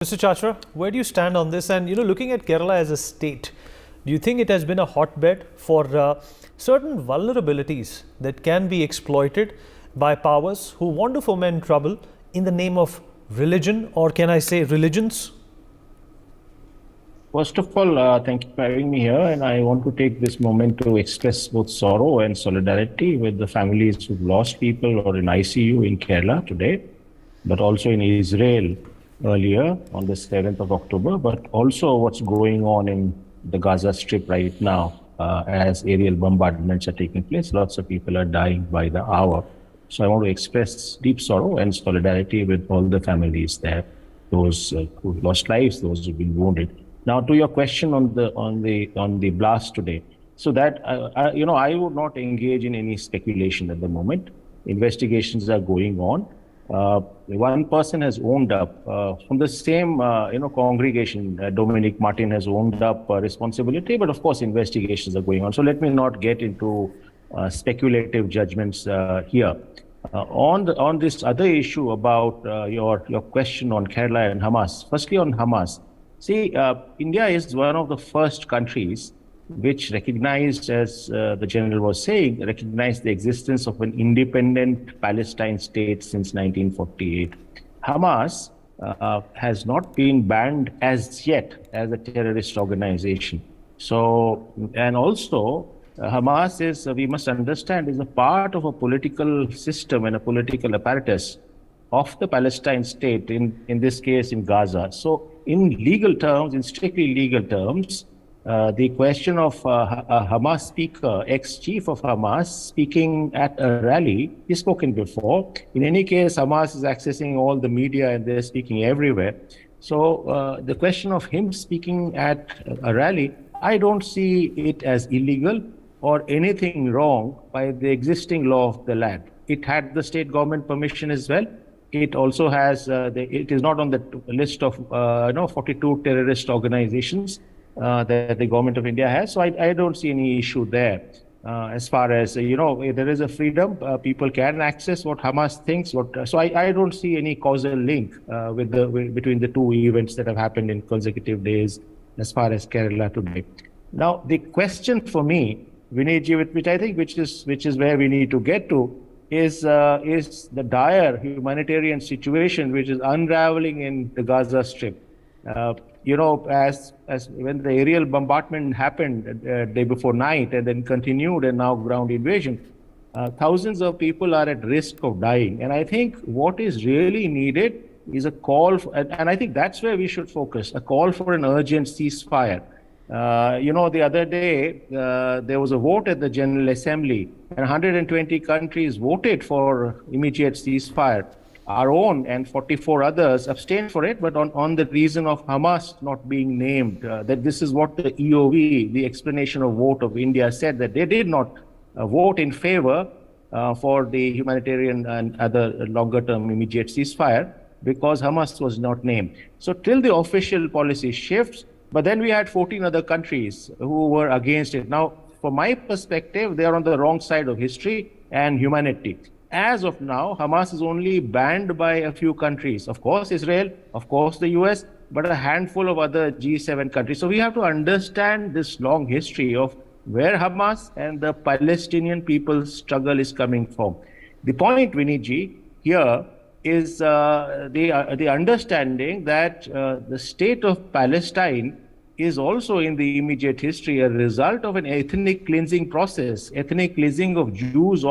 Mr. Chachra, where do you stand on this? And looking at Kerala as a state, do you think it has been a hotbed for certain vulnerabilities that can be exploited by powers who want to foment trouble in the name of religion, or can I say religions? First of all, thank you for having me here. And I want to take this moment to express both sorrow and solidarity with the families who've lost people or in ICU in Kerala today, but also in Israel earlier on the 7th of October, but also what's going on in the Gaza Strip right now as aerial bombardments are taking place. Lots of people are dying by the hour. So I want to express deep sorrow and solidarity with all the families there, those who lost lives, those who've been wounded. Now, to your question on the blast today, so that I would not engage in any speculation at the moment. Investigations are going on. One person has owned up from the same congregation. Dominic Martin has owned up responsibility, but of course investigations are going on. So let me not get into speculative judgments here. On this other issue about your question on Kerala and Hamas. Firstly, on Hamas. See, India is one of the first countries which recognized, as the general was saying, recognized the existence of an independent Palestine state since 1948. Hamas has not been banned as yet as a terrorist organization. So, and also, Hamas is, we must understand, is a part of a political system and a political apparatus of the Palestine state, in this case in Gaza. So in legal terms, in strictly legal terms, the question of a Hamas speaker, ex-chief of Hamas, speaking at a rally, he's spoken before. In any case, Hamas is accessing all the media and they're speaking everywhere. So the question of him speaking at a rally, I don't see it as illegal or anything wrong by the existing law of the land. It had the state government permission as well. It also has, it is not on the list of 42 terrorist organizations that the government of India has. So I don't see any issue there. As far as, there is a freedom, people can access what Hamas thinks. So I don't see any causal link between the two events that have happened in consecutive days as far as Kerala today. Now, the question for me, Vinayji, which is where we need to get to, is the dire humanitarian situation which is unraveling in the Gaza Strip. As when the aerial bombardment happened day before night and then continued and now ground invasion, thousands of people are at risk of dying. And I think what is really needed is a call, and I think that's where we should focus, a call for an urgent ceasefire. The other day, there was a vote at the General Assembly, and 120 countries voted for immediate ceasefire. Our own and 44 others abstained for it, but on the reason of Hamas not being named, that this is what the EOV, the explanation of vote of India, said, that they did not vote in favor for the humanitarian and other longer-term immediate ceasefire because Hamas was not named. So till the official policy shifts, but then we had 14 other countries who were against it. Now, from my perspective, they are on the wrong side of history and humanity. As of now, Hamas is only banned by a few countries. Of course, Israel, of course, the US, but a handful of other G7 countries. So we have to understand this long history of where Hamas and the Palestinian people's struggle is coming from. The point, Vinayji, here is the understanding that the state of Palestine is also in the immediate history a result of an ethnic cleansing process, ethnic cleansing of Jews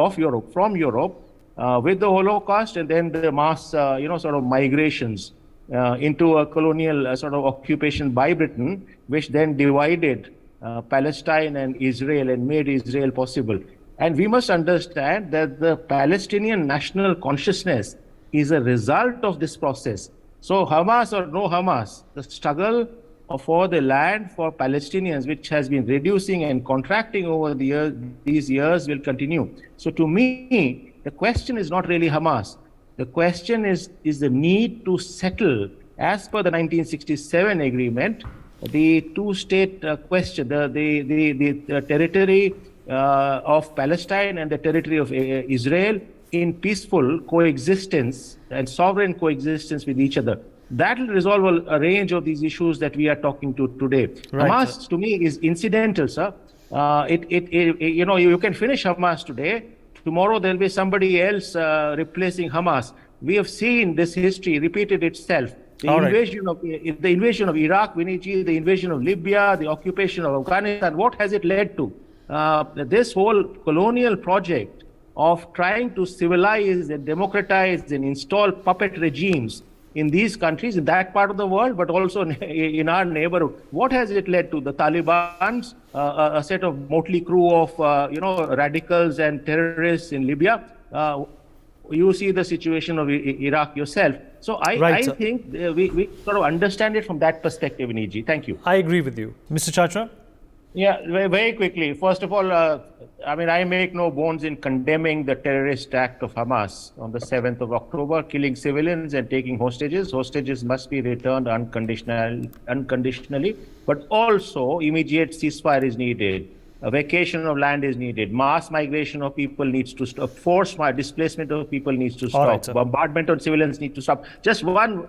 from Europe with the Holocaust and then the mass, migrations into a colonial sort of occupation by Britain, which then divided Palestine and Israel and made Israel possible. And we must understand that the Palestinian national consciousness is a result of this process. So Hamas or no Hamas, the struggle for the land for Palestinians, which has been reducing and contracting over these years, will continue. So to me, the question is not really Hamas. The question is the need to settle, as per the 1967 agreement, the two-state question, the territory of Palestine and the territory of Israel in peaceful coexistence and sovereign coexistence with each other. That will resolve a range of these issues that we are talking to today. Right, Hamas, sir. to me, is incidental, sir. You can finish Hamas today. Tomorrow there'll be somebody else replacing Hamas. We have seen this history repeated itself. The All right. invasion of Iraq, Viniji, the invasion of Libya, the occupation of Afghanistan. What has it led to? This whole colonial project of trying to civilize and democratize and install puppet regimes in these countries, in that part of the world, but also in our neighborhood. What has it led to? The Taliban's, a set of motley crew of radicals and terrorists in Libya. You see the situation of Iraq yourself. So I think we sort of understand it from that perspective, Niji. Thank you. I agree with you. Mr. Chachra? Yeah, very quickly. First of all, I make no bones in condemning the terrorist act of Hamas on the 7th of October, killing civilians and taking hostages. Hostages must be returned unconditionally, but also immediate ceasefire is needed. A vacation of land is needed. Mass migration of people needs to stop. Forced displacement of people needs to stop. Right, bombardment on civilians need to stop. Just one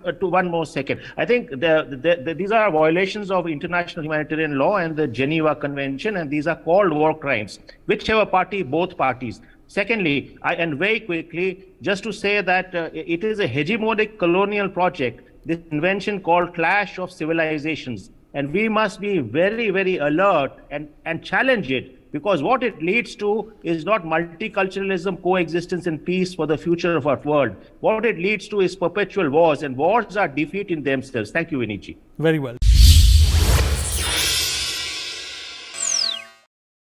more second. I think these are violations of international humanitarian law and the Geneva Convention, and these are called war crimes. Whichever party, both parties. Secondly, and very quickly, just to say that it is a hegemonic colonial project, this invention called clash of civilizations. And we must be very, very alert and challenge it, because what it leads to is not multiculturalism, coexistence and peace for the future of our world. What it leads to is perpetual wars, and wars are defeat in themselves. Thank you, Vinici. Very well.